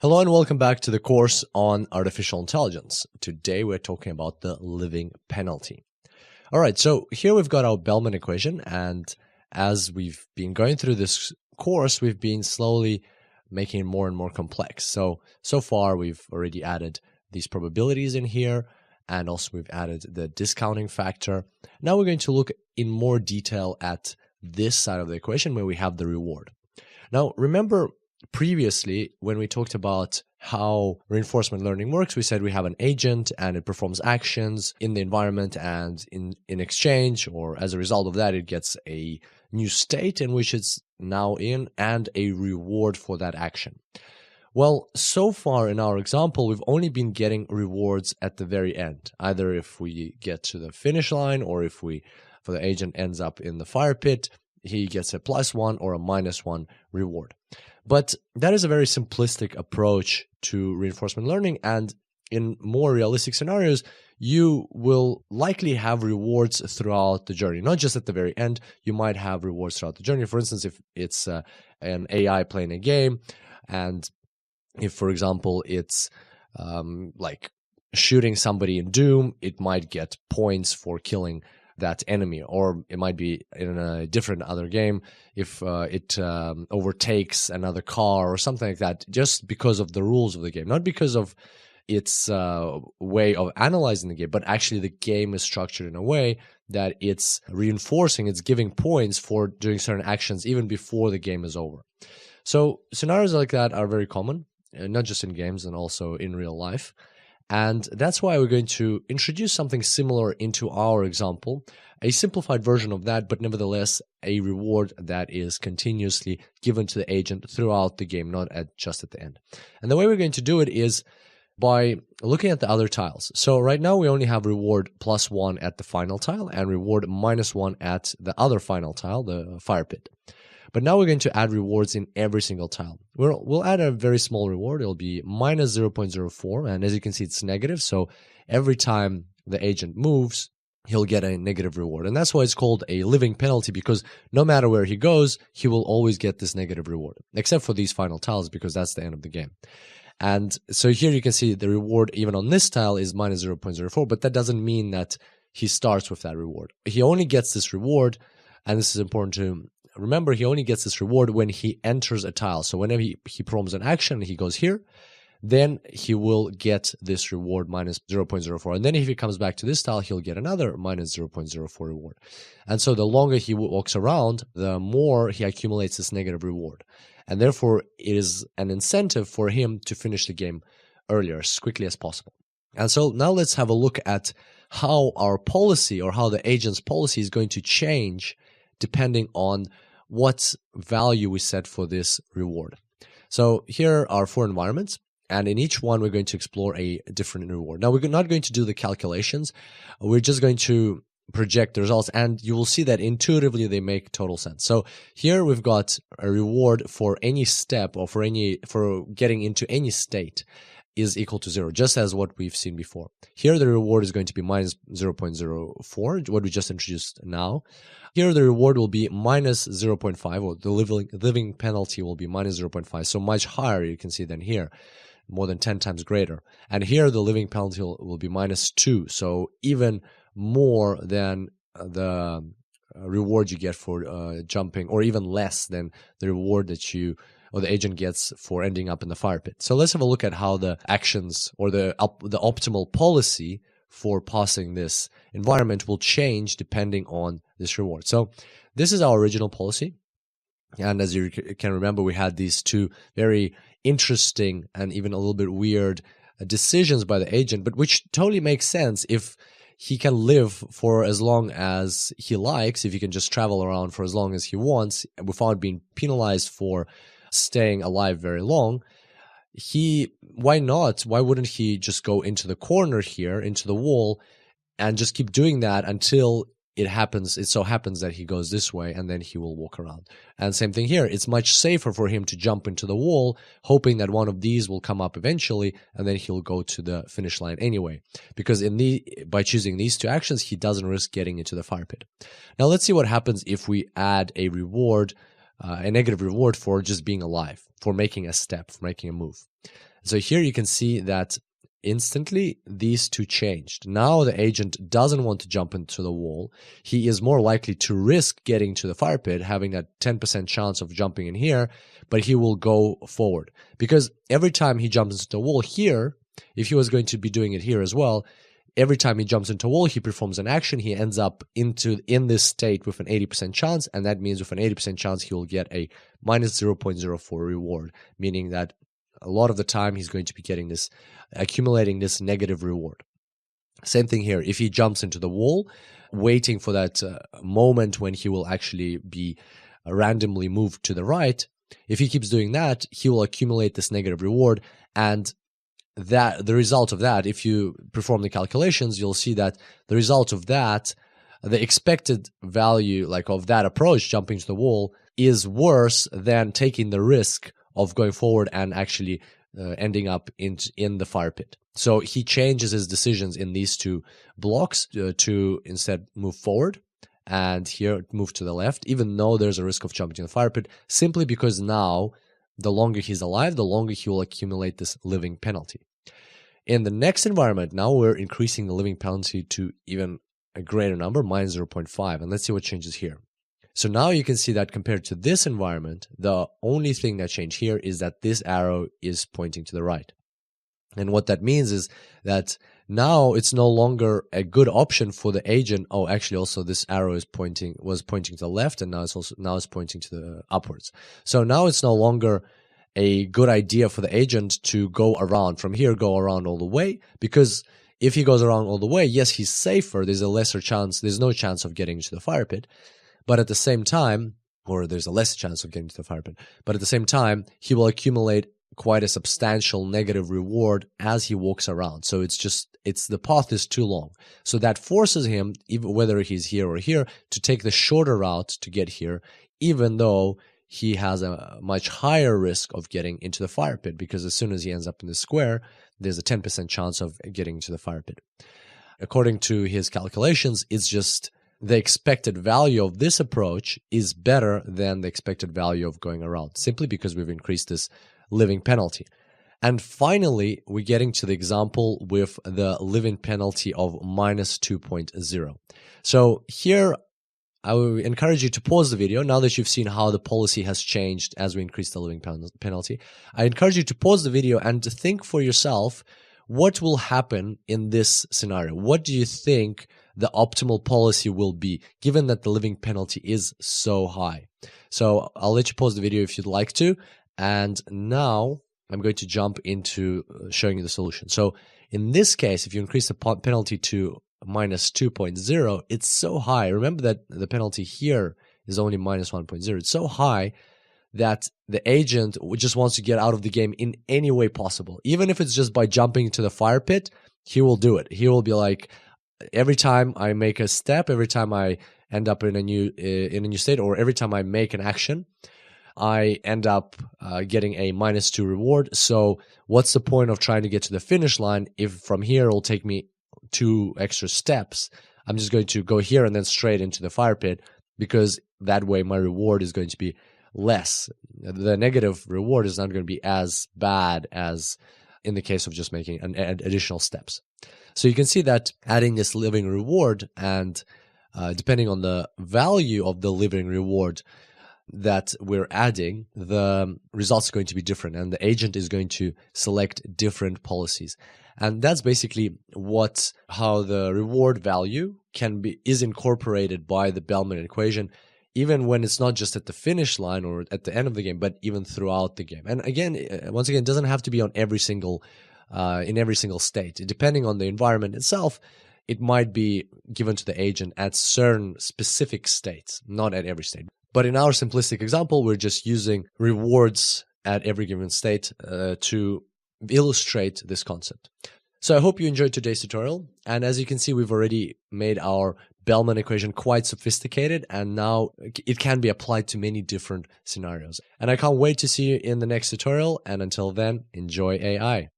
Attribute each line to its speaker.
Speaker 1: Hello and welcome back to the course on artificial intelligence. Today we're talking about the living penalty. All right, so here we've got our Bellman equation, and as we've been going through this course, we've been slowly making it more and more complex. So far we've already added these probabilities in here, and also we've added the discounting factor. Now we're going to look in more detail at this side of the equation where we have the reward. Now remember, previously, when we talked about how reinforcement learning works, we said we have an agent and it performs actions in the environment, and in exchange, or as a result of that, it gets a new state in which it's now in and a reward for that action. Well, so far in our example, we've only been getting rewards at the very end, either if we get to the finish line or if the agent ends up in the fire pit, he gets a +1 or a -1 reward. But that is a very simplistic approach to reinforcement learning, and in more realistic scenarios, you will likely have rewards throughout the journey, not just at the very end. You might have rewards throughout the journey. For instance, if it's an AI playing a game, and if, for example, it's like shooting somebody in Doom, it might get points for killing that enemy, or it might be in a different other game if it overtakes another car or something like that, just because of the rules of the game, not because of its way of analyzing the game, but actually the game is structured in a way that it's reinforcing, it's giving points for doing certain actions even before the game is over. So scenarios like that are very common, not just in games and also in real life. And that's why we're going to introduce something similar into our example, a simplified version of that, but nevertheless a reward that is continuously given to the agent throughout the game, not just at the end. And the way we're going to do it is by looking at the other tiles. So right now we only have reward +1 at the final tile and reward -1 at the other final tile, the fire pit. But now we're going to add rewards in every single tile. We'll add a very small reward. It'll be -0.04, and as you can see, it's negative. So every time the agent moves, he'll get a negative reward. And that's why it's called a living penalty, because no matter where he goes, he will always get this negative reward, except for these final tiles, because that's the end of the game. And so here you can see the reward even on this tile is -0.04, but that doesn't mean that he starts with that reward. He only gets this reward, and this is important to remember, he only gets this reward when he enters a tile. So whenever he performs an action, he goes here, then he will get this reward -0.04. And then if he comes back to this tile, he'll get another -0.04 reward. And so the longer he walks around, the more he accumulates this negative reward. And therefore, it is an incentive for him to finish the game earlier, as quickly as possible. And so now let's have a look at how our policy, or how the agent's policy, is going to change depending on what value we set for this reward. So here are 4 environments, and in each one we're going to explore a different reward. Now we're not going to do the calculations, we're just going to project the results, and you will see that intuitively they make total sense. So here we've got a reward for any step, or for getting into any state, is equal to 0, just as what we've seen before. Here the reward is going to be -0.04, what we just introduced now. Here the reward will be -0.5, or the living penalty will be -0.5, so much higher, you can see, than here, more than 10 times greater. And here the living penalty will be -2, so even more than the reward you get for jumping, or even less than the reward that the agent gets for ending up in the fire pit. So let's have a look at how the actions, or the optimal policy for passing this environment will change depending on this reward. So this is our original policy. And as you can remember, we had these 2 very interesting and even a little bit weird decisions by the agent, but which totally makes sense if he can live for as long as he likes, if he can just travel around for as long as he wants without being penalized for staying alive very long. Why not? Why wouldn't he just go into the corner here, into the wall, and just keep doing that until it so happens that he goes this way, and then he will walk around. And same thing here. It's much safer for him to jump into the wall, hoping that one of these will come up eventually, and then he'll go to the finish line anyway. Because by choosing these 2 actions, he doesn't risk getting into the fire pit. Now let's see what happens if we add a reward, a negative reward for just being alive, for making a step, for making a move. So here you can see that instantly these two changed. Now the agent doesn't want to jump into the wall. He is more likely to risk getting to the fire pit, having that 10% chance of jumping in here, but he will go forward. Because every time he jumps into the wall here, if he was going to be doing it here as well, every time he jumps into a wall, he performs an action, he ends up in this state with an 80% chance, and that means with an 80% chance he will get a minus 0.04 reward, meaning that a lot of the time he's going to be getting this, accumulating this negative reward. Same thing here. If he jumps into the wall, waiting for that moment when he will actually be randomly moved to the right, if he keeps doing that, he will accumulate this negative reward, and that the result of that, if you perform the calculations, you'll see that the result of that, the expected value like of that approach, jumping to the wall, is worse than taking the risk of going forward and actually ending up in the fire pit. So he changes his decisions in these two blocks to instead move forward and here move to the left, even though there's a risk of jumping in the fire pit, simply because now the longer he's alive, the longer he will accumulate this living penalty. In the next environment, now we're increasing the living penalty to even a greater number, minus 0.5. And let's see what changes here. So now you can see that compared to this environment, the only thing that changed here is that this arrow is pointing to the right. And what that means is that now it's no longer a good option for the agent. Oh, actually, also this arrow was pointing to the left, and now it's pointing to the upwards. So now it's no longer a good idea for the agent to go around from here, go around all the way, because if he goes around all the way, yes, he's safer. There's a lesser chance. There's no chance of getting to the fire pit, but at the same time, or there's a less chance of getting to the fire pit, but at the same time, he will accumulate quite a substantial negative reward as he walks around. So the path is too long. So that forces him, even whether he's here or here, to take the shorter route to get here, even though he has a much higher risk of getting into the fire pit, because as soon as he ends up in the square, there's a 10% chance of getting to the fire pit. According to his calculations, it's just the expected value of this approach is better than the expected value of going around, simply because we've increased this living penalty. And finally, we're getting to the example with the living penalty of minus 2.0. So here, I will encourage you to pause the video now that you've seen how the policy has changed as we increase the living penalty. I encourage you to pause the video and to think for yourself, what will happen in this scenario? What do you think the optimal policy will be, given that the living penalty is so high? So I'll let you pause the video if you'd like to. And now I'm going to jump into showing you the solution. So in this case, if you increase the penalty to minus 2.0, it's so high. Remember that the penalty here is only minus 1.0. It's so high that the agent just wants to get out of the game in any way possible. Even if it's just by jumping into the fire pit, he will do it. He will be like, every time I make a step, every time I end up in a new state, or every time I make an action, I end up getting a minus 2 reward. So what's the point of trying to get to the finish line if from here it'll take me 2 extra steps? I'm just going to go here and then straight into the fire pit, because that way my reward is going to be less. The negative reward is not going to be as bad as in the case of just making additional steps. So you can see that adding this living reward, and depending on the value of the living reward that we're adding, the results are going to be different, and the agent is going to select different policies. And that's basically how the reward value is incorporated by the Bellman equation, even when it's not just at the finish line or at the end of the game, but even throughout the game. And again, once again, it doesn't have to be on every single in every single state. Depending on the environment itself, it might be given to the agent at certain specific states, not at every state. But in our simplistic example, we're just using rewards at every given state to illustrate this concept. So I hope you enjoyed today's tutorial. And as you can see, we've already made our Bellman equation quite sophisticated, and now it can be applied to many different scenarios. And I can't wait to see you in the next tutorial. And until then, enjoy AI.